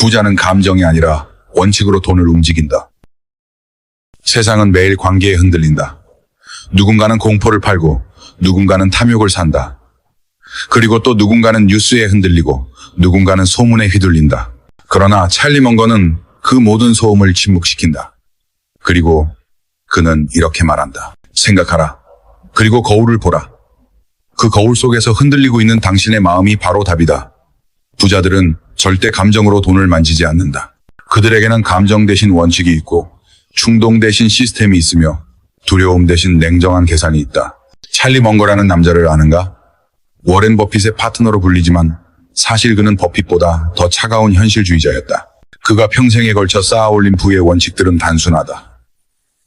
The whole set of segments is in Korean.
부자는 감정이 아니라 원칙으로 돈을 움직인다. 세상은 매일 관계에 흔들린다. 누군가는 공포를 팔고 누군가는 탐욕을 산다. 그리고 또 누군가는 뉴스에 흔들리고 누군가는 소문에 휘둘린다. 그러나 찰리 먼거는 그 모든 소음을 침묵시킨다. 그리고 그는 이렇게 말한다. 생각하라. 그리고 거울을 보라. 그 거울 속에서 흔들리고 있는 당신의 마음이 바로 답이다. 부자들은 절대 감정으로 돈을 만지지 않는다. 그들에게는 감정 대신 원칙이 있고 충동 대신 시스템이 있으며 두려움 대신 냉정한 계산이 있다. 찰리 먼거라는 남자를 아는가? 워렌 버핏의 파트너로 불리지만 사실 그는 버핏보다 더 차가운 현실주의자였다. 그가 평생에 걸쳐 쌓아올린 부의 원칙들은 단순하다.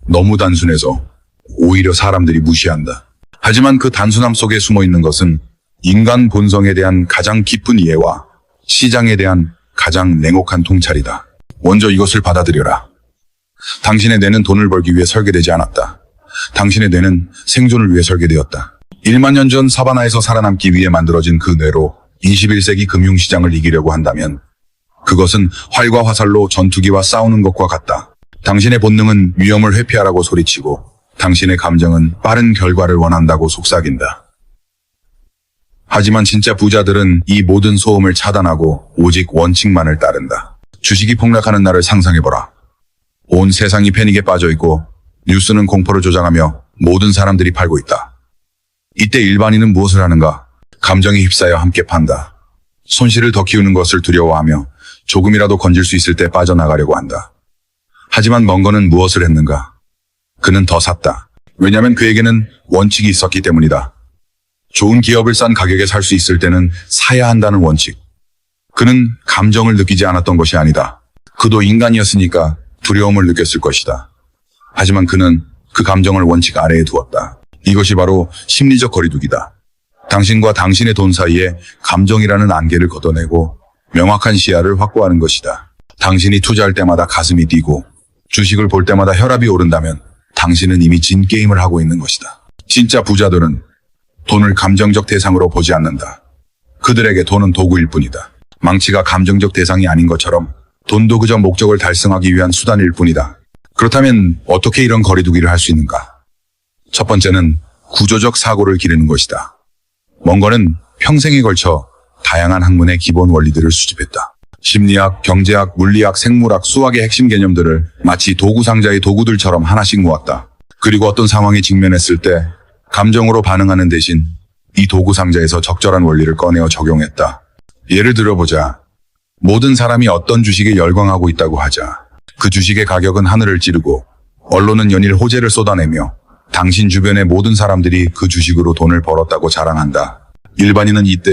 너무 단순해서 오히려 사람들이 무시한다. 하지만 그 단순함 속에 숨어있는 것은 인간 본성에 대한 가장 깊은 이해와 시장에 대한 가장 냉혹한 통찰이다. 먼저 이것을 받아들여라. 당신의 뇌는 돈을 벌기 위해 설계되지 않았다. 당신의 뇌는 생존을 위해 설계되었다. 1만 년 전 사바나에서 살아남기 위해 만들어진 그 뇌로 21세기 금융시장을 이기려고 한다면 그것은 활과 화살로 전투기와 싸우는 것과 같다. 당신의 본능은 위험을 회피하라고 소리치고 당신의 감정은 빠른 결과를 원한다고 속삭인다. 하지만 진짜 부자들은 이 모든 소음을 차단하고 오직 원칙만을 따른다. 주식이 폭락하는 날을 상상해보라. 온 세상이 패닉에 빠져있고 뉴스는 공포를 조장하며 모든 사람들이 팔고 있다. 이때 일반인은 무엇을 하는가? 감정에 휩싸여 함께 판다. 손실을 더 키우는 것을 두려워하며 조금이라도 건질 수 있을 때 빠져나가려고 한다. 하지만 먼거는 무엇을 했는가? 그는 더 샀다. 왜냐하면 그에게는 원칙이 있었기 때문이다. 좋은 기업을 싼 가격에 살 수 있을 때는 사야 한다는 원칙. 그는 감정을 느끼지 않았던 것이 아니다. 그도 인간이었으니까 두려움을 느꼈을 것이다. 하지만 그는 그 감정을 원칙 아래에 두었다. 이것이 바로 심리적 거리두기다. 당신과 당신의 돈 사이에 감정이라는 안개를 걷어내고 명확한 시야를 확보하는 것이다. 당신이 투자할 때마다 가슴이 뛰고 주식을 볼 때마다 혈압이 오른다면 당신은 이미 진 게임을 하고 있는 것이다. 진짜 부자들은 돈을 감정적 대상으로 보지 않는다. 그들에게 돈은 도구일 뿐이다. 망치가 감정적 대상이 아닌 것처럼 돈도 그저 목적을 달성하기 위한 수단일 뿐이다. 그렇다면 어떻게 이런 거리두기를 할 수 있는가? 첫 번째는 구조적 사고를 기르는 것이다. 먼거는 평생에 걸쳐 다양한 학문의 기본 원리들을 수집했다. 심리학, 경제학, 물리학, 생물학, 수학의 핵심 개념들을 마치 도구 상자의 도구들처럼 하나씩 모았다. 그리고 어떤 상황에 직면했을 때 감정으로 반응하는 대신 이 도구 상자에서 적절한 원리를 꺼내어 적용했다. 예를 들어보자. 모든 사람이 어떤 주식에 열광하고 있다고 하자. 그 주식의 가격은 하늘을 찌르고 언론은 연일 호재를 쏟아내며 당신 주변의 모든 사람들이 그 주식으로 돈을 벌었다고 자랑한다. 일반인은 이때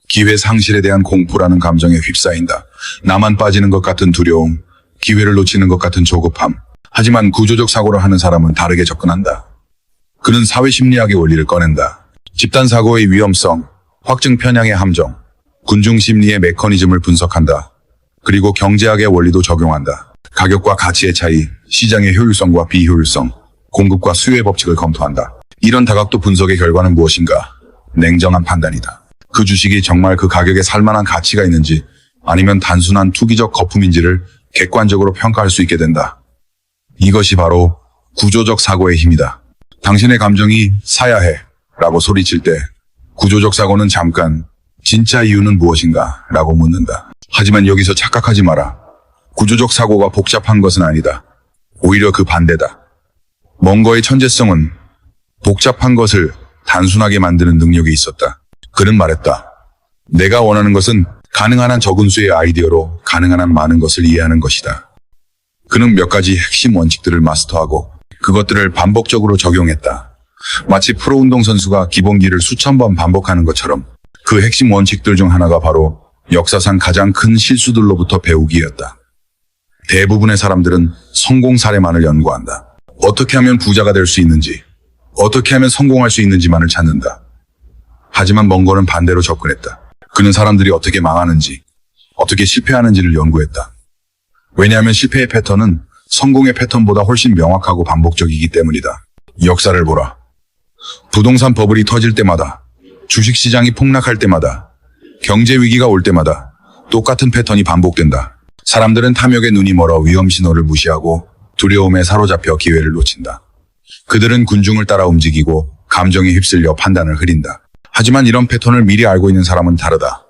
기회 상실에 대한 공포라는 감정에 휩싸인다. 나만 빠지는 것 같은 두려움, 기회를 놓치는 것 같은 조급함. 하지만 구조적 사고를 하는 사람은 다르게 접근한다. 그는 사회심리학의 원리를 꺼낸다. 집단사고의 위험성, 확증 편향의 함정, 군중심리의 메커니즘을 분석한다. 그리고 경제학의 원리도 적용한다. 가격과 가치의 차이, 시장의 효율성과 비효율성, 공급과 수요의 법칙을 검토한다. 이런 다각도 분석의 결과는 무엇인가? 냉정한 판단이다. 그 주식이 정말 그 가격에 살만한 가치가 있는지 아니면 단순한 투기적 거품인지를 객관적으로 평가할 수 있게 된다. 이것이 바로 구조적 사고의 힘이다. 당신의 감정이 사야 해 라고 소리칠 때 구조적 사고는 잠깐 진짜 이유는 무엇인가 라고 묻는다. 하지만 여기서 착각하지 마라. 구조적 사고가 복잡한 것은 아니다. 오히려 그 반대다. 먼거의 천재성은 복잡한 것을 단순하게 만드는 능력이 있었다. 그는 말했다. 내가 원하는 것은 가능한 한 적은 수의 아이디어로 가능한 한 많은 것을 이해하는 것이다. 그는 몇 가지 핵심 원칙들을 마스터하고 그것들을 반복적으로 적용했다. 마치 프로 운동선수가 기본기를 수천 번 반복하는 것처럼 그 핵심 원칙들 중 하나가 바로 역사상 가장 큰 실수들로부터 배우기였다. 대부분의 사람들은 성공 사례만을 연구한다. 어떻게 하면 부자가 될 수 있는지, 어떻게 하면 성공할 수 있는지만을 찾는다. 하지만 먼거는 반대로 접근했다. 그는 사람들이 어떻게 망하는지, 어떻게 실패하는지를 연구했다. 왜냐하면 실패의 패턴은 성공의 패턴보다 훨씬 명확하고 반복적이기 때문이다. 역사를 보라. 부동산 버블이 터질 때마다, 주식시장이 폭락할 때마다, 경제 위기가 올 때마다 똑같은 패턴이 반복된다. 사람들은 탐욕에 눈이 멀어 위험 신호를 무시하고 두려움에 사로잡혀 기회를 놓친다. 그들은 군중을 따라 움직이고 감정에 휩쓸려 판단을 흐린다. 하지만 이런 패턴을 미리 알고 있는 사람은 다르다.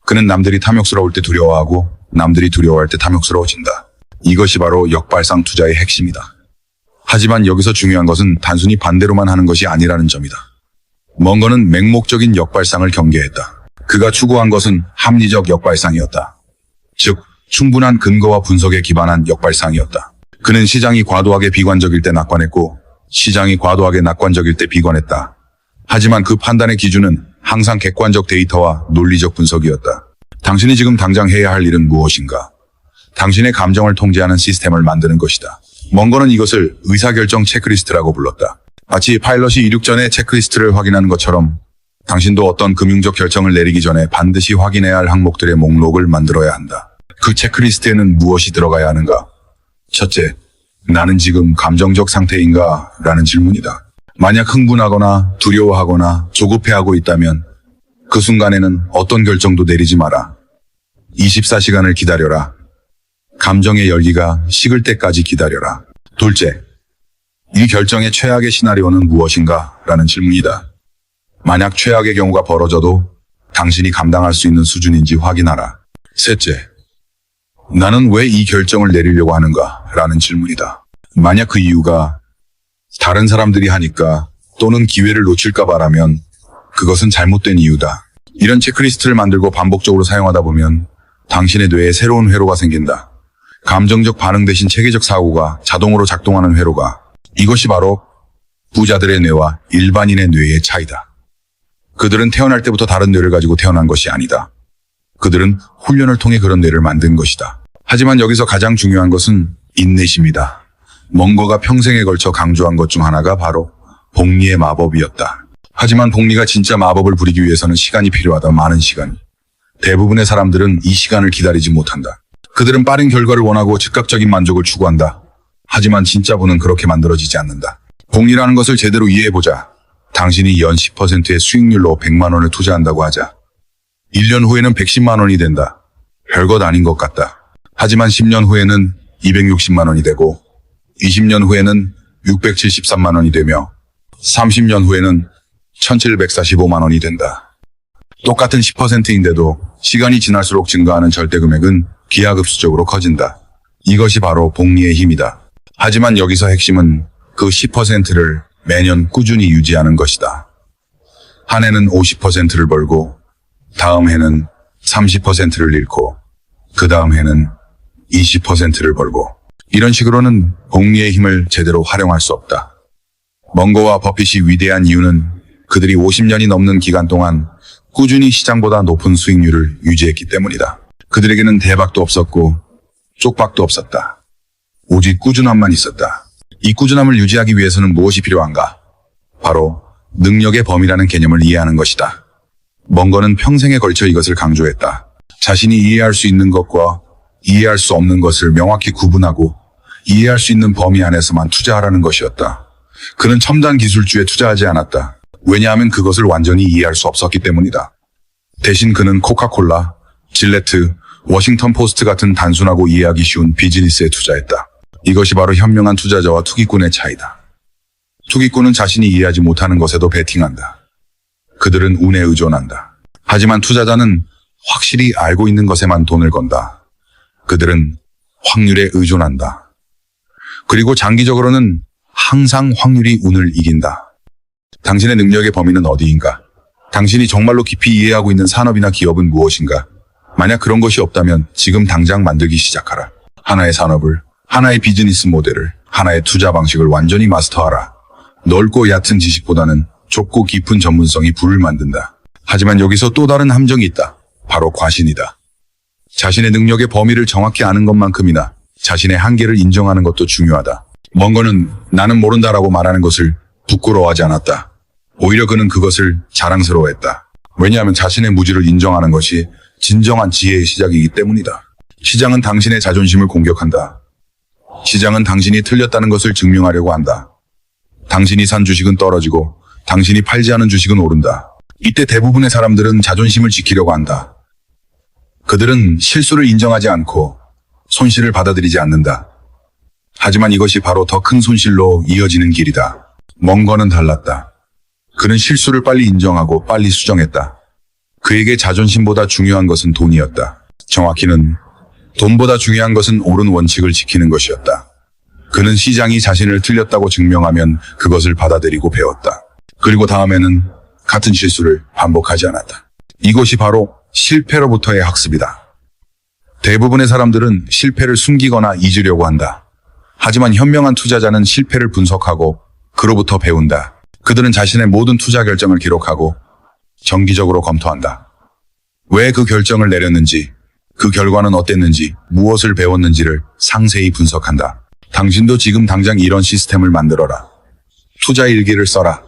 그는 남들이 탐욕스러울 때 두려워하고 남들이 두려워할 때 탐욕스러워진다. 이것이 바로 역발상 투자의 핵심이다. 하지만 여기서 중요한 것은 단순히 반대로만 하는 것이 아니라는 점이다. 멍거는 맹목적인 역발상을 경계했다. 그가 추구한 것은 합리적 역발상이었다. 즉, 충분한 근거와 분석에 기반한 역발상이었다. 그는 시장이 과도하게 비관적일 때 낙관했고 시장이 과도하게 낙관적일 때 비관했다. 하지만 그 판단의 기준은 항상 객관적 데이터와 논리적 분석이었다. 당신이 지금 당장 해야 할 일은 무엇인가? 당신의 감정을 통제하는 시스템을 만드는 것이다. 멍거는 이것을 의사결정 체크리스트라고 불렀다. 마치 파일럿이 이륙 전에 체크리스트를 확인하는 것처럼 당신도 어떤 금융적 결정을 내리기 전에 반드시 확인해야 할 항목들의 목록을 만들어야 한다. 그 체크리스트에는 무엇이 들어가야 하는가? 첫째, 나는 지금 감정적 상태인가? 라는 질문이다. 만약 흥분하거나 두려워하거나 조급해하고 있다면 그 순간에는 어떤 결정도 내리지 마라. 24시간을 기다려라. 감정의 열기가 식을 때까지 기다려라. 둘째, 이 결정의 최악의 시나리오는 무엇인가? 라는 질문이다. 만약 최악의 경우가 벌어져도 당신이 감당할 수 있는 수준인지 확인하라. 셋째, 나는 왜 이 결정을 내리려고 하는가? 라는 질문이다. 만약 그 이유가 다른 사람들이 하니까 또는 기회를 놓칠까 봐라면 그것은 잘못된 이유다. 이런 체크리스트를 만들고 반복적으로 사용하다 보면 당신의 뇌에 새로운 회로가 생긴다. 감정적 반응 대신 체계적 사고가 자동으로 작동하는 회로가. 이것이 바로 부자들의 뇌와 일반인의 뇌의 차이다. 그들은 태어날 때부터 다른 뇌를 가지고 태어난 것이 아니다. 그들은 훈련을 통해 그런 뇌를 만든 것이다. 하지만 여기서 가장 중요한 것은 인내심이다. 멍거가 평생에 걸쳐 강조한 것 중 하나가 바로 복리의 마법이었다. 하지만 복리가 진짜 마법을 부리기 위해서는 시간이 필요하다. 많은 시간. 대부분의 사람들은 이 시간을 기다리지 못한다. 그들은 빠른 결과를 원하고 즉각적인 만족을 추구한다. 하지만 진짜 부는 그렇게 만들어지지 않는다. 복리라는 것을 제대로 이해해보자. 당신이 연 10%의 수익률로 100만 원을 투자한다고 하자. 1년 후에는 110만 원이 된다. 별것 아닌 것 같다. 하지만 10년 후에는 260만 원이 되고 20년 후에는 673만 원이 되며 30년 후에는 1745만 원이 된다. 똑같은 10%인데도 시간이 지날수록 증가하는 절대 금액은 기하급수적으로 커진다. 이것이 바로 복리의 힘이다. 하지만 여기서 핵심은 그 10%를 매년 꾸준히 유지하는 것이다. 한 해는 50%를 벌고 다음 해는 30%를 잃고 그 다음 해는 20%를 벌고 이런 식으로는 복리의 힘을 제대로 활용할 수 없다. 멍거와 버핏이 위대한 이유는 그들이 50년이 넘는 기간 동안 꾸준히 시장보다 높은 수익률을 유지했기 때문이다. 그들에게는 대박도 없었고 쪽박도 없었다. 오직 꾸준함만 있었다. 이 꾸준함을 유지하기 위해서는 무엇이 필요한가? 바로 능력의 범위라는 개념을 이해하는 것이다. 멍거는 평생에 걸쳐 이것을 강조했다. 자신이 이해할 수 있는 것과 이해할 수 없는 것을 명확히 구분하고 이해할 수 있는 범위 안에서만 투자하라는 것이었다. 그는 첨단 기술주에 투자하지 않았다. 왜냐하면 그것을 완전히 이해할 수 없었기 때문이다. 대신 그는 코카콜라, 질레트, 워싱턴 포스트 같은 단순하고 이해하기 쉬운 비즈니스에 투자했다. 이것이 바로 현명한 투자자와 투기꾼의 차이다. 투기꾼은 자신이 이해하지 못하는 것에도 베팅한다. 그들은 운에 의존한다. 하지만 투자자는 확실히 알고 있는 것에만 돈을 건다. 그들은 확률에 의존한다. 그리고 장기적으로는 항상 확률이 운을 이긴다. 당신의 능력의 범위는 어디인가? 당신이 정말로 깊이 이해하고 있는 산업이나 기업은 무엇인가? 만약 그런 것이 없다면 지금 당장 만들기 시작하라. 하나의 산업을, 하나의 비즈니스 모델을, 하나의 투자 방식을 완전히 마스터하라. 넓고 얕은 지식보다는 좁고 깊은 전문성이 부를 만든다. 하지만 여기서 또 다른 함정이 있다. 바로 과신이다. 자신의 능력의 범위를 정확히 아는 것만큼이나 자신의 한계를 인정하는 것도 중요하다. 멍거는 나는 모른다라고 말하는 것을 부끄러워하지 않았다. 오히려 그는 그것을 자랑스러워했다. 왜냐하면 자신의 무지를 인정하는 것이 진정한 지혜의 시작이기 때문이다. 시장은 당신의 자존심을 공격한다. 시장은 당신이 틀렸다는 것을 증명하려고 한다. 당신이 산 주식은 떨어지고 당신이 팔지 않은 주식은 오른다. 이때 대부분의 사람들은 자존심을 지키려고 한다. 그들은 실수를 인정하지 않고 손실을 받아들이지 않는다. 하지만 이것이 바로 더 큰 손실로 이어지는 길이다. 멍건은 달랐다. 그는 실수를 빨리 인정하고 빨리 수정했다. 그에게 자존심보다 중요한 것은 돈이었다. 정확히는 돈보다 중요한 것은 옳은 원칙을 지키는 것이었다. 그는 시장이 자신을 틀렸다고 증명하면 그것을 받아들이고 배웠다. 그리고 다음에는 같은 실수를 반복하지 않았다. 이것이 바로 실패로부터의 학습이다. 대부분의 사람들은 실패를 숨기거나 잊으려고 한다. 하지만 현명한 투자자는 실패를 분석하고 그로부터 배운다. 그들은 자신의 모든 투자 결정을 기록하고 정기적으로 검토한다. 왜 그 결정을 내렸는지, 그 결과는 어땠는지, 무엇을 배웠는지를 상세히 분석한다. 당신도 지금 당장 이런 시스템을 만들어라. 투자 일기를 써라.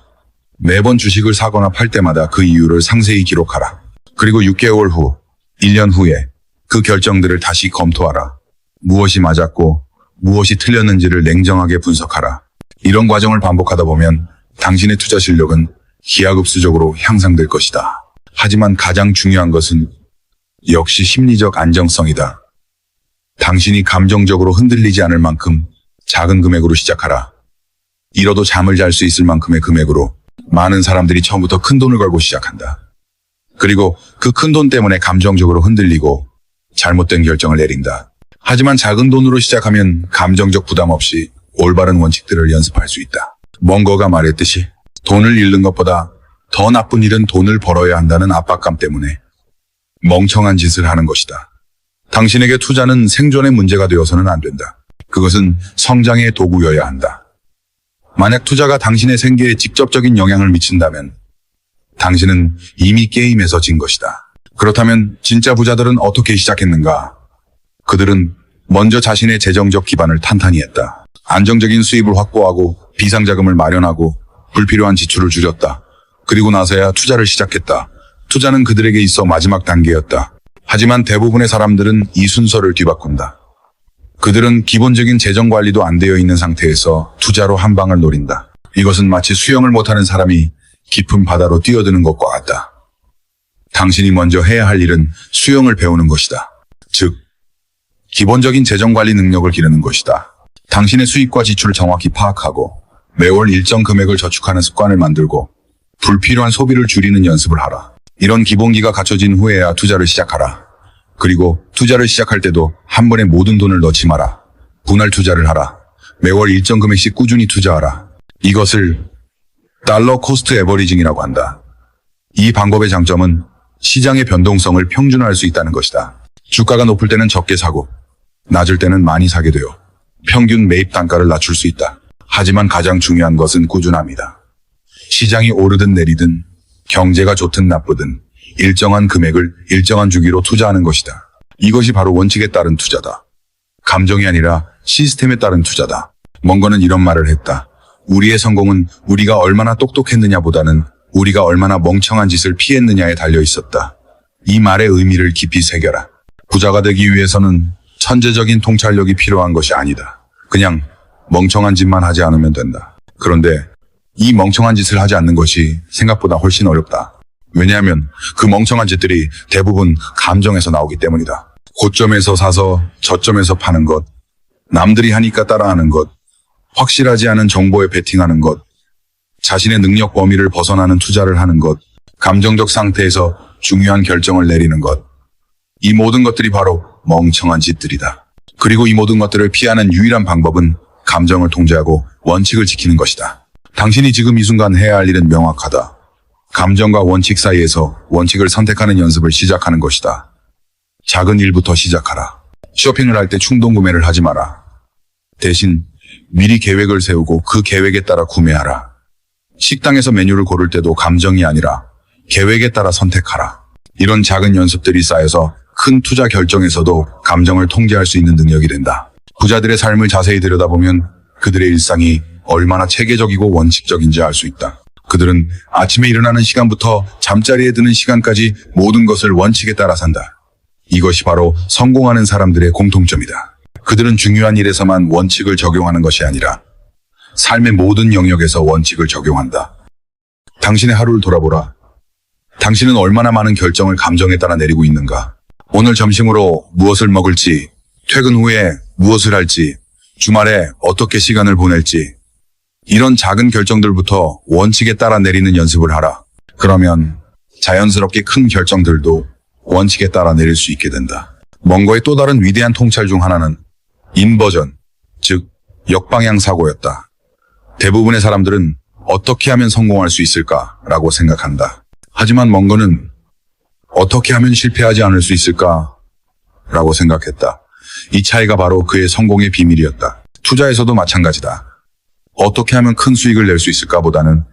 매번 주식을 사거나 팔 때마다 그 이유를 상세히 기록하라. 그리고 6개월 후, 1년 후에 그 결정들을 다시 검토하라. 무엇이 맞았고 무엇이 틀렸는지를 냉정하게 분석하라. 이런 과정을 반복하다 보면 당신의 투자 실력은 기하급수적으로 향상될 것이다. 하지만 가장 중요한 것은 역시 심리적 안정성이다. 당신이 감정적으로 흔들리지 않을 만큼 작은 금액으로 시작하라. 잃어도 잠을 잘 수 있을 만큼의 금액으로. 많은 사람들이 처음부터 큰 돈을 걸고 시작한다. 그리고 그 큰 돈 때문에 감정적으로 흔들리고 잘못된 결정을 내린다. 하지만 작은 돈으로 시작하면 감정적 부담 없이 올바른 원칙들을 연습할 수 있다. 멍거가 말했듯이 돈을 잃는 것보다 더 나쁜 일은 돈을 벌어야 한다는 압박감 때문에 멍청한 짓을 하는 것이다. 당신에게 투자는 생존의 문제가 되어서는 안 된다. 그것은 성장의 도구여야 한다. 만약 투자가 당신의 생계에 직접적인 영향을 미친다면 당신은 이미 게임에서 진 것이다. 그렇다면 진짜 부자들은 어떻게 시작했는가? 그들은 먼저 자신의 재정적 기반을 탄탄히 했다. 안정적인 수입을 확보하고 비상자금을 마련하고 불필요한 지출을 줄였다. 그리고 나서야 투자를 시작했다. 투자는 그들에게 있어 마지막 단계였다. 하지만 대부분의 사람들은 이 순서를 뒤바꾼다. 그들은 기본적인 재정 관리도 안 되어 있는 상태에서 투자로 한 방을 노린다. 이것은 마치 수영을 못하는 사람이 깊은 바다로 뛰어드는 것과 같다. 당신이 먼저 해야 할 일은 수영을 배우는 것이다. 즉, 기본적인 재정 관리 능력을 기르는 것이다. 당신의 수입과 지출을 정확히 파악하고 매월 일정 금액을 저축하는 습관을 만들고 불필요한 소비를 줄이는 연습을 하라. 이런 기본기가 갖춰진 후에야 투자를 시작하라. 그리고 투자를 시작할 때도 한 번에 모든 돈을 넣지 마라. 분할 투자를 하라. 매월 일정 금액씩 꾸준히 투자하라. 이것을 달러 코스트 에버리징이라고 한다. 이 방법의 장점은 시장의 변동성을 평준화할 수 있다는 것이다. 주가가 높을 때는 적게 사고 낮을 때는 많이 사게 되어 평균 매입 단가를 낮출 수 있다. 하지만 가장 중요한 것은 꾸준함이다. 시장이 오르든 내리든 경제가 좋든 나쁘든 일정한 금액을 일정한 주기로 투자하는 것이다. 이것이 바로 원칙에 따른 투자다. 감정이 아니라 시스템에 따른 투자다. 멍거는 이런 말을 했다. 우리의 성공은 우리가 얼마나 똑똑했느냐보다는 우리가 얼마나 멍청한 짓을 피했느냐에 달려 있었다. 이 말의 의미를 깊이 새겨라. 부자가 되기 위해서는 천재적인 통찰력이 필요한 것이 아니다. 그냥 멍청한 짓만 하지 않으면 된다. 그런데 이 멍청한 짓을 하지 않는 것이 생각보다 훨씬 어렵다. 왜냐하면 그 멍청한 짓들이 대부분 감정에서 나오기 때문이다. 고점에서 사서 저점에서 파는 것, 남들이 하니까 따라하는 것, 확실하지 않은 정보에 베팅하는 것, 자신의 능력 범위를 벗어나는 투자를 하는 것, 감정적 상태에서 중요한 결정을 내리는 것. 이 모든 것들이 바로 멍청한 짓들이다. 그리고 이 모든 것들을 피하는 유일한 방법은 감정을 통제하고 원칙을 지키는 것이다. 당신이 지금 이 순간 해야 할 일은 명확하다. 감정과 원칙 사이에서 원칙을 선택하는 연습을 시작하는 것이다. 작은 일부터 시작하라. 쇼핑을 할 때 충동 구매를 하지 마라. 대신 미리 계획을 세우고 그 계획에 따라 구매하라. 식당에서 메뉴를 고를 때도 감정이 아니라 계획에 따라 선택하라. 이런 작은 연습들이 쌓여서 큰 투자 결정에서도 감정을 통제할 수 있는 능력이 된다. 부자들의 삶을 자세히 들여다보면 그들의 일상이 얼마나 체계적이고 원칙적인지 알 수 있다. 그들은 아침에 일어나는 시간부터 잠자리에 드는 시간까지 모든 것을 원칙에 따라 산다. 이것이 바로 성공하는 사람들의 공통점이다. 그들은 중요한 일에서만 원칙을 적용하는 것이 아니라 삶의 모든 영역에서 원칙을 적용한다. 당신의 하루를 돌아보라. 당신은 얼마나 많은 결정을 감정에 따라 내리고 있는가? 오늘 점심으로 무엇을 먹을지 퇴근 후에 무엇을 할지, 주말에 어떻게 시간을 보낼지, 이런 작은 결정들부터 원칙에 따라 내리는 연습을 하라. 그러면 자연스럽게 큰 결정들도 원칙에 따라 내릴 수 있게 된다. 멍거의 또 다른 위대한 통찰 중 하나는 인버전, 즉 역방향 사고였다. 대부분의 사람들은 어떻게 하면 성공할 수 있을까라고 생각한다. 하지만 멍거는 어떻게 하면 실패하지 않을 수 있을까라고 생각했다. 이 차이가 바로 그의 성공의 비밀이었다. 투자에서도 마찬가지다. 어떻게 하면 큰 수익을 낼 수 있을까보다는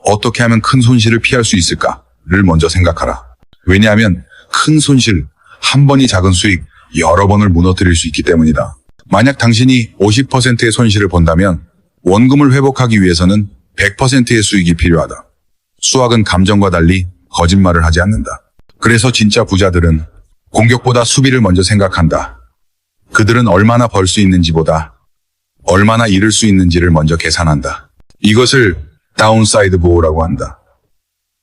어떻게 하면 큰 손실을 피할 수 있을까를 먼저 생각하라. 왜냐하면 큰 손실, 한 번이 작은 수익, 여러 번을 무너뜨릴 수 있기 때문이다. 만약 당신이 50%의 손실을 본다면 원금을 회복하기 위해서는 100%의 수익이 필요하다. 수학은 감정과 달리 거짓말을 하지 않는다. 그래서 진짜 부자들은 공격보다 수비를 먼저 생각한다. 그들은 얼마나 벌 수 있는지보다 얼마나 잃을 수 있는지를 먼저 계산한다. 이것을 다운사이드 보호라고 한다.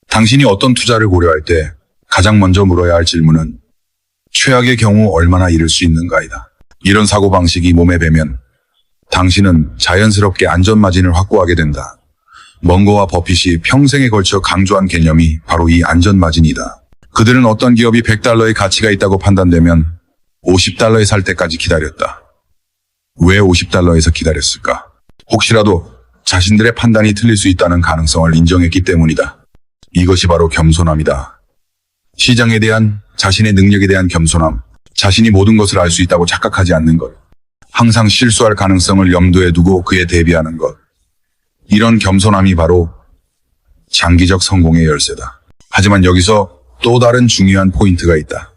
당신이 어떤 투자를 고려할 때 가장 먼저 물어야 할 질문은 최악의 경우 얼마나 잃을 수 있는가이다. 이런 사고방식이 몸에 배면 당신은 자연스럽게 안전마진을 확보하게 된다. 멍거와 버핏이 평생에 걸쳐 강조한 개념이 바로 이 안전마진이다. 그들은 어떤 기업이 $100의 가치가 있다고 판단되면 $50에 살 때까지 기다렸다. 왜 $50에서 기다렸을까? 혹시라도 자신들의 판단이 틀릴 수 있다는 가능성을 인정했기 때문이다. 이것이 바로 겸손함이다. 시장에 대한 자신의 능력에 대한 겸손함, 자신이 모든 것을 알 수 있다고 착각하지 않는 것, 항상 실수할 가능성을 염두에 두고 그에 대비하는 것. 이런 겸손함이 바로 장기적 성공의 열쇠다. 하지만 여기서 또 다른 중요한 포인트가 있다.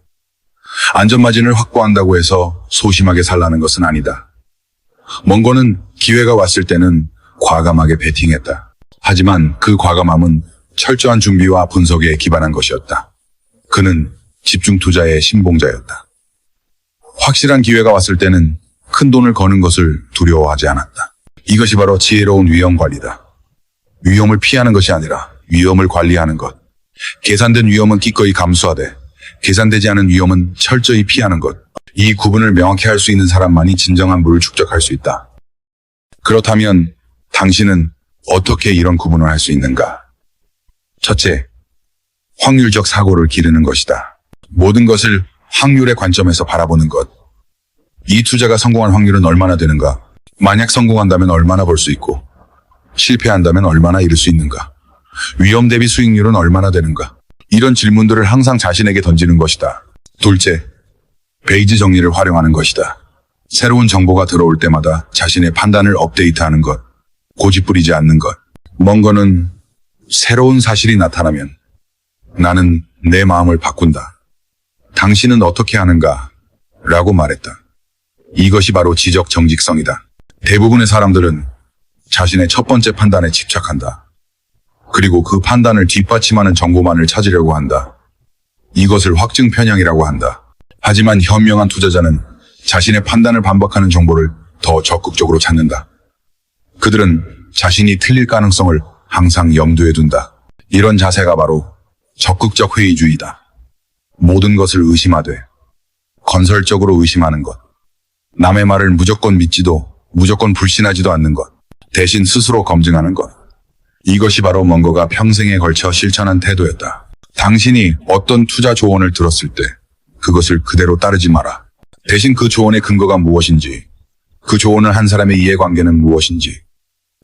안전마진을 확보한다고 해서 소심하게 살라는 것은 아니다. 멍거는 기회가 왔을 때는 과감하게 베팅했다. 하지만 그 과감함은 철저한 준비와 분석에 기반한 것이었다. 그는 집중 투자의 신봉자였다. 확실한 기회가 왔을 때는 큰 돈을 거는 것을 두려워하지 않았다. 이것이 바로 지혜로운 위험 관리다. 위험을 피하는 것이 아니라 위험을 관리하는 것. 계산된 위험은 기꺼이 감수하되 계산되지 않은 위험은 철저히 피하는 것. 이 구분을 명확히 할 수 있는 사람만이 진정한 부를 축적할 수 있다. 그렇다면 당신은 어떻게 이런 구분을 할 수 있는가? 첫째, 확률적 사고를 기르는 것이다. 모든 것을 확률의 관점에서 바라보는 것. 이 투자가 성공할 확률은 얼마나 되는가? 만약 성공한다면 얼마나 벌 수 있고, 실패한다면 얼마나 잃을 수 있는가? 위험 대비 수익률은 얼마나 되는가? 이런 질문들을 항상 자신에게 던지는 것이다. 둘째, 베이지 정리를 활용하는 것이다. 새로운 정보가 들어올 때마다 자신의 판단을 업데이트하는 것, 고집 부리지 않는 것. 멍거는 새로운 사실이 나타나면 나는 내 마음을 바꾼다. 당신은 어떻게 하는가? 라고 말했다. 이것이 바로 지적 정직성이다. 대부분의 사람들은 자신의 첫 번째 판단에 집착한다. 그리고 그 판단을 뒷받침하는 정보만을 찾으려고 한다. 이것을 확증 편향이라고 한다. 하지만 현명한 투자자는 자신의 판단을 반박하는 정보를 더 적극적으로 찾는다. 그들은 자신이 틀릴 가능성을 항상 염두에 둔다. 이런 자세가 바로 적극적 회의주의다. 모든 것을 의심하되 건설적으로 의심하는 것. 남의 말을 무조건 믿지도 무조건 불신하지도 않는 것. 대신 스스로 검증하는 것. 이것이 바로 멍거가 평생에 걸쳐 실천한 태도였다. 당신이 어떤 투자 조언을 들었을 때 그것을 그대로 따르지 마라. 대신 그 조언의 근거가 무엇인지, 그 조언을 한 사람의 이해관계는 무엇인지,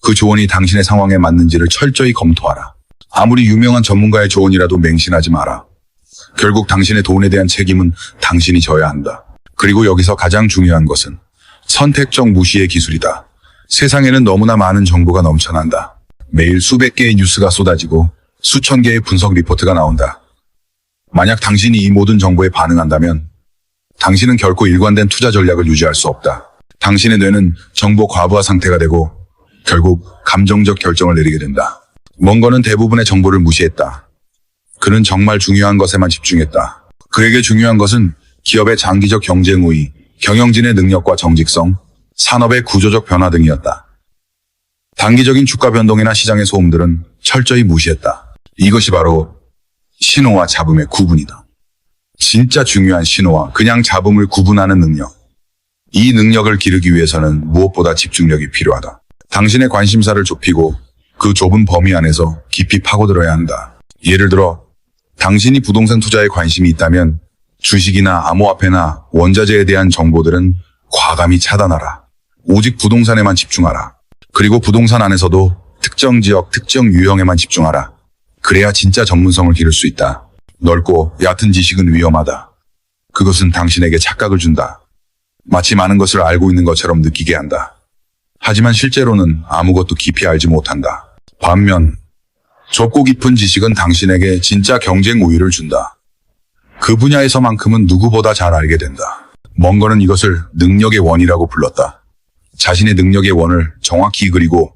그 조언이 당신의 상황에 맞는지를 철저히 검토하라. 아무리 유명한 전문가의 조언이라도 맹신하지 마라. 결국 당신의 돈에 대한 책임은 당신이 져야 한다. 그리고 여기서 가장 중요한 것은 선택적 무시의 기술이다. 세상에는 너무나 많은 정보가 넘쳐난다. 매일 수백 개의 뉴스가 쏟아지고 수천 개의 분석 리포트가 나온다. 만약 당신이 이 모든 정보에 반응한다면 당신은 결코 일관된 투자 전략을 유지할 수 없다. 당신의 뇌는 정보 과부하 상태가 되고 결국 감정적 결정을 내리게 된다. 멍거는 대부분의 정보를 무시했다. 그는 정말 중요한 것에만 집중했다. 그에게 중요한 것은 기업의 장기적 경쟁 우위, 경영진의 능력과 정직성, 산업의 구조적 변화 등이었다. 단기적인 주가 변동이나 시장의 소음들은 철저히 무시했다. 이것이 바로 신호와 잡음의 구분이다. 진짜 중요한 신호와 그냥 잡음을 구분하는 능력. 이 능력을 기르기 위해서는 무엇보다 집중력이 필요하다. 당신의 관심사를 좁히고 그 좁은 범위 안에서 깊이 파고들어야 한다. 예를 들어 당신이 부동산 투자에 관심이 있다면 주식이나 암호화폐나 원자재에 대한 정보들은 과감히 차단하라. 오직 부동산에만 집중하라. 그리고 부동산 안에서도 특정 지역, 특정 유형에만 집중하라. 그래야 진짜 전문성을 기를 수 있다. 넓고 얕은 지식은 위험하다. 그것은 당신에게 착각을 준다. 마치 많은 것을 알고 있는 것처럼 느끼게 한다. 하지만 실제로는 아무것도 깊이 알지 못한다. 반면 좁고 깊은 지식은 당신에게 진짜 경쟁 우위를 준다. 그 분야에서만큼은 누구보다 잘 알게 된다. 멍건은 이것을 능력의 원이라고 불렀다. 자신의 능력의 원을 정확히 그리고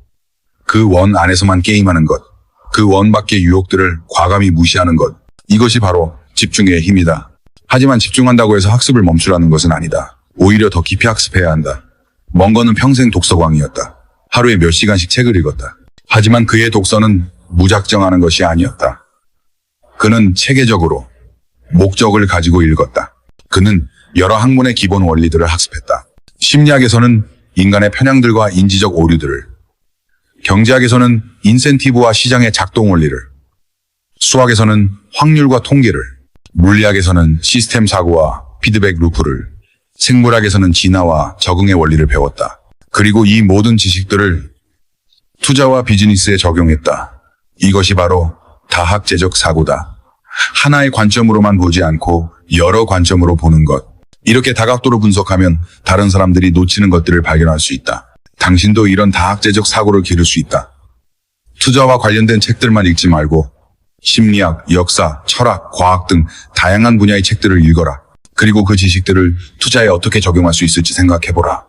그 원 안에서만 게임하는 것, 그 원 밖의 유혹들을 과감히 무시하는 것, 이것이 바로 집중의 힘이다. 하지만 집중한다고 해서 학습을 멈추라는 것은 아니다. 오히려 더 깊이 학습해야 한다. 멍건은 평생 독서광이었다. 하루에 몇 시간씩 책을 읽었다. 하지만 그의 독서는 무작정하는 것이 아니었다. 그는 체계적으로 목적을 가지고 읽었다. 그는 여러 학문의 기본 원리들을 학습했다. 심리학에서는 인간의 편향들과 인지적 오류들을, 경제학에서는 인센티브와 시장의 작동 원리를, 수학에서는 확률과 통계를, 물리학에서는 시스템 사고와 피드백 루프를, 생물학에서는 진화와 적응의 원리를 배웠다. 그리고 이 모든 지식들을 투자와 비즈니스에 적용했다. 이것이 바로 다학제적 사고다. 하나의 관점으로만 보지 않고 여러 관점으로 보는 것. 이렇게 다각도로 분석하면 다른 사람들이 놓치는 것들을 발견할 수 있다. 당신도 이런 다학제적 사고를 기를 수 있다. 투자와 관련된 책들만 읽지 말고 심리학, 역사, 철학, 과학 등 다양한 분야의 책들을 읽어라. 그리고 그 지식들을 투자에 어떻게 적용할 수 있을지 생각해보라.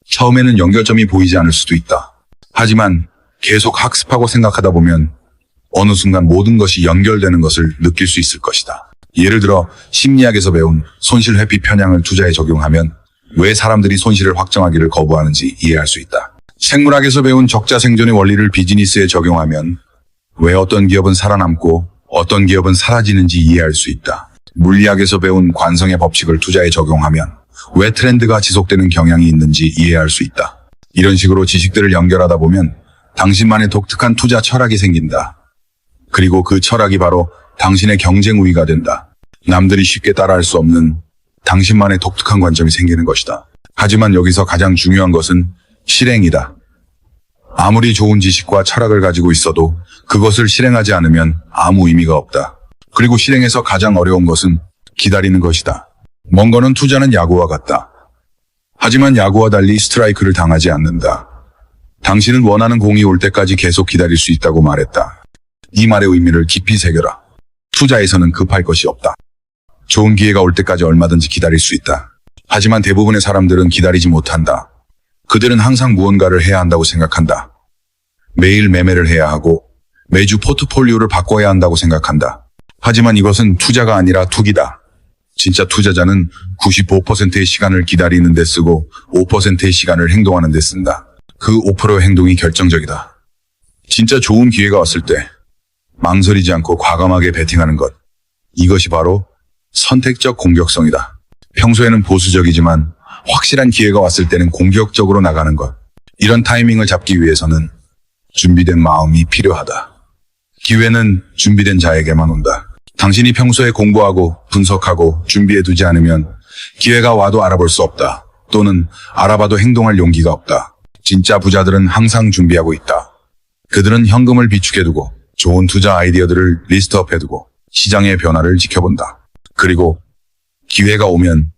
처음에는 연결점이 보이지 않을 수도 있다. 하지만 계속 학습하고 생각하다 보면 어느 순간 모든 것이 연결되는 것을 느낄 수 있을 것이다. 예를 들어 심리학에서 배운 손실 회피 편향을 투자에 적용하면 왜 사람들이 손실을 확정하기를 거부하는지 이해할 수 있다. 생물학에서 배운 적자 생존의 원리를 비즈니스에 적용하면 왜 어떤 기업은 살아남고 어떤 기업은 사라지는지 이해할 수 있다. 물리학에서 배운 관성의 법칙을 투자에 적용하면 왜 트렌드가 지속되는 경향이 있는지 이해할 수 있다. 이런 식으로 지식들을 연결하다 보면 당신만의 독특한 투자 철학이 생긴다. 그리고 그 철학이 바로 당신의 경쟁 우위가 된다. 남들이 쉽게 따라할 수 없는 당신만의 독특한 관점이 생기는 것이다. 하지만 여기서 가장 중요한 것은 실행이다. 아무리 좋은 지식과 철학을 가지고 있어도 그것을 실행하지 않으면 아무 의미가 없다. 그리고 실행에서 가장 어려운 것은 기다리는 것이다. 멍건은 투자는 야구와 같다. 하지만 야구와 달리 스트라이크를 당하지 않는다. 당신은 원하는 공이 올 때까지 계속 기다릴 수 있다고 말했다. 이 말의 의미를 깊이 새겨라. 투자에서는 급할 것이 없다. 좋은 기회가 올 때까지 얼마든지 기다릴 수 있다. 하지만 대부분의 사람들은 기다리지 못한다. 그들은 항상 무언가를 해야 한다고 생각한다. 매일 매매를 해야 하고 매주 포트폴리오를 바꿔야 한다고 생각한다. 하지만 이것은 투자가 아니라 투기다. 진짜 투자자는 95%의 시간을 기다리는 데 쓰고 5%의 시간을 행동하는 데 쓴다. 그 5%의 행동이 결정적이다. 진짜 좋은 기회가 왔을 때 망설이지 않고 과감하게 베팅하는 것. 이것이 바로 선택적 공격성이다. 평소에는 보수적이지만 확실한 기회가 왔을 때는 공격적으로 나가는 것. 이런 타이밍을 잡기 위해서는 준비된 마음이 필요하다. 기회는 준비된 자에게만 온다. 당신이 평소에 공부하고 분석하고 준비해두지 않으면 기회가 와도 알아볼 수 없다. 또는 알아봐도 행동할 용기가 없다. 진짜 부자들은 항상 준비하고 있다. 그들은 현금을 비축해두고 좋은 투자 아이디어들을 리스트업해두고 시장의 변화를 지켜본다. 그리고 기회가 오면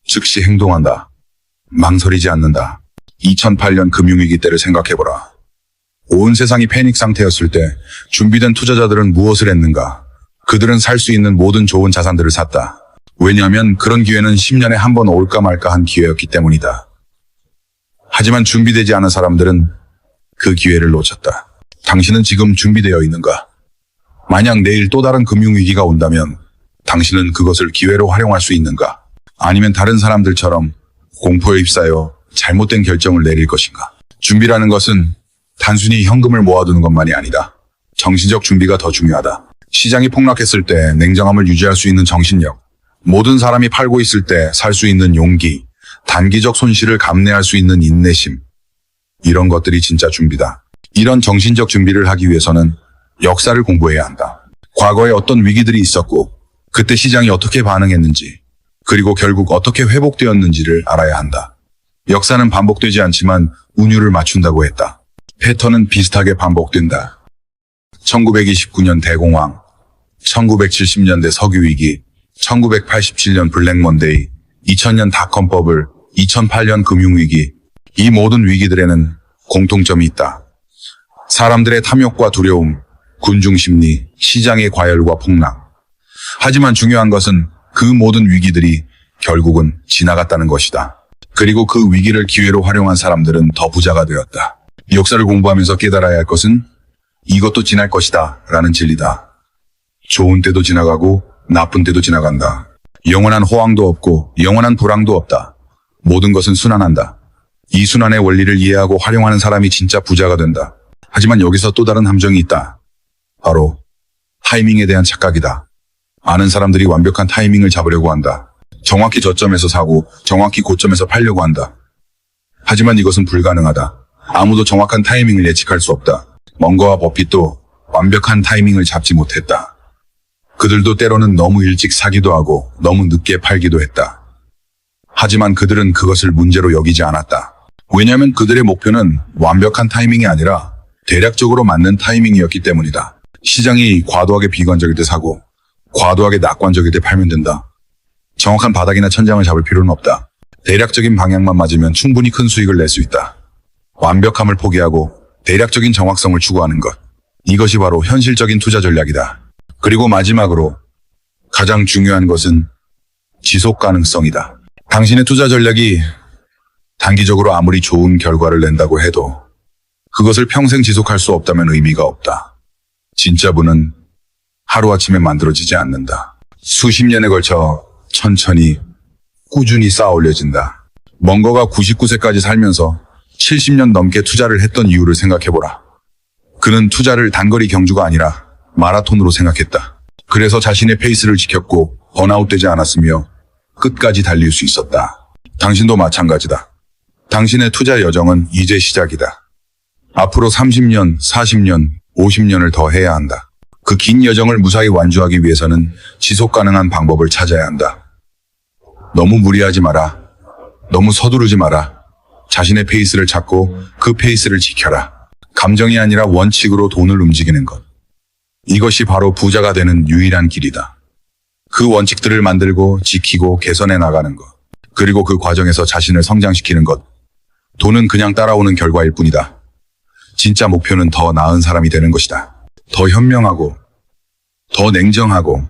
즉시 행동한다. 망설이지 않는다. 2008년 금융위기 때를 생각해보라. 온 세상이 패닉 상태였을 때 준비된 투자자들은 무엇을 했는가? 그들은 살 수 있는 모든 좋은 자산들을 샀다. 왜냐하면 그런 기회는 10년에 한 번 올까 말까 한 기회였기 때문이다. 하지만 준비되지 않은 사람들은 그 기회를 놓쳤다. 당신은 지금 준비되어 있는가? 만약 내일 또 다른 금융위기가 온다면 당신은 그것을 기회로 활용할 수 있는가? 아니면 다른 사람들처럼 공포에 휩싸여 잘못된 결정을 내릴 것인가? 준비라는 것은 단순히 현금을 모아두는 것만이 아니다. 정신적 준비가 더 중요하다. 시장이 폭락했을 때 냉정함을 유지할 수 있는 정신력, 모든 사람이 팔고 있을 때 살 수 있는 용기, 단기적 손실을 감내할 수 있는 인내심. 이런 것들이 진짜 준비다. 이런 정신적 준비를 하기 위해서는 역사를 공부해야 한다. 과거에 어떤 위기들이 있었고 그때 시장이 어떻게 반응했는지 그리고 결국 어떻게 회복되었는지를 알아야 한다. 역사는 반복되지 않지만 운율을 맞춘다고 했다. 패턴은 비슷하게 반복된다. 1929년 대공황, 1970년대 석유위기, 1987년 블랙먼데이, 2000년 닷컴 버블, 2008년 금융위기. 이 모든 위기들에는 공통점이 있다. 사람들의 탐욕과 두려움, 군중심리, 시장의 과열과 폭락. 하지만 중요한 것은 그 모든 위기들이 결국은 지나갔다는 것이다. 그리고 그 위기를 기회로 활용한 사람들은 더 부자가 되었다. 역사를 공부하면서 깨달아야 할 것은 이것도 지날 것이다 라는 진리다. 좋은 때도 지나가고 나쁜 때도 지나간다. 영원한 호황도 없고 영원한 불황도 없다. 모든 것은 순환한다. 이 순환의 원리를 이해하고 활용하는 사람이 진짜 부자가 된다. 하지만 여기서 또 다른 함정이 있다. 바로 타이밍에 대한 착각이다. 많은 사람들이 완벽한 타이밍을 잡으려고 한다. 정확히 저점에서 사고 정확히 고점에서 팔려고 한다. 하지만 이것은 불가능하다. 아무도 정확한 타이밍을 예측할 수 없다. 멍거와 버핏도 완벽한 타이밍을 잡지 못했다. 그들도 때로는 너무 일찍 사기도 하고 너무 늦게 팔기도 했다. 하지만 그들은 그것을 문제로 여기지 않았다. 왜냐하면 그들의 목표는 완벽한 타이밍이 아니라 대략적으로 맞는 타이밍이었기 때문이다. 시장이 과도하게 비관적일 때 사고 과도하게 낙관적일 때 팔면 된다. 정확한 바닥이나 천장을 잡을 필요는 없다. 대략적인 방향만 맞으면 충분히 큰 수익을 낼 수 있다. 완벽함을 포기하고 대략적인 정확성을 추구하는 것. 이것이 바로 현실적인 투자 전략이다. 그리고 마지막으로 가장 중요한 것은 지속 가능성이다. 당신의 투자 전략이 단기적으로 아무리 좋은 결과를 낸다고 해도 그것을 평생 지속할 수 없다면 의미가 없다. 진짜 부는 하루아침에 만들어지지 않는다. 수십 년에 걸쳐 천천히 꾸준히 쌓아 올려진다. 멍거가 99세까지 살면서 70년 넘게 투자를 했던 이유를 생각해보라. 그는 투자를 단거리 경주가 아니라 마라톤으로 생각했다. 그래서 자신의 페이스를 지켰고 번아웃되지 않았으며 끝까지 달릴 수 있었다. 당신도 마찬가지다. 당신의 투자 여정은 이제 시작이다. 앞으로 30년, 40년, 50년을 더 해야 한다. 그 긴 여정을 무사히 완주하기 위해서는 지속 가능한 방법을 찾아야 한다. 너무 무리하지 마라. 너무 서두르지 마라. 자신의 페이스를 찾고 그 페이스를 지켜라. 감정이 아니라 원칙으로 돈을 움직이는 것. 이것이 바로 부자가 되는 유일한 길이다. 그 원칙들을 만들고 지키고 개선해 나가는 것. 그리고 그 과정에서 자신을 성장시키는 것. 돈은 그냥 따라오는 결과일 뿐이다. 진짜 목표는 더 나은 사람이 되는 것이다. 더 현명하고, 더 냉정하고,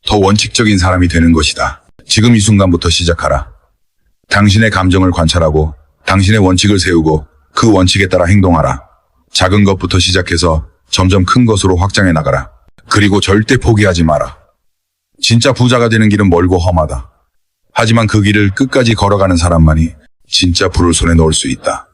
더 원칙적인 사람이 되는 것이다. 지금 이 순간부터 시작하라. 당신의 감정을 관찰하고, 당신의 원칙을 세우고, 그 원칙에 따라 행동하라. 작은 것부터 시작해서 점점 큰 것으로 확장해 나가라. 그리고 절대 포기하지 마라. 진짜 부자가 되는 길은 멀고 험하다. 하지만 그 길을 끝까지 걸어가는 사람만이 진짜 부를 손에 넣을 수 있다.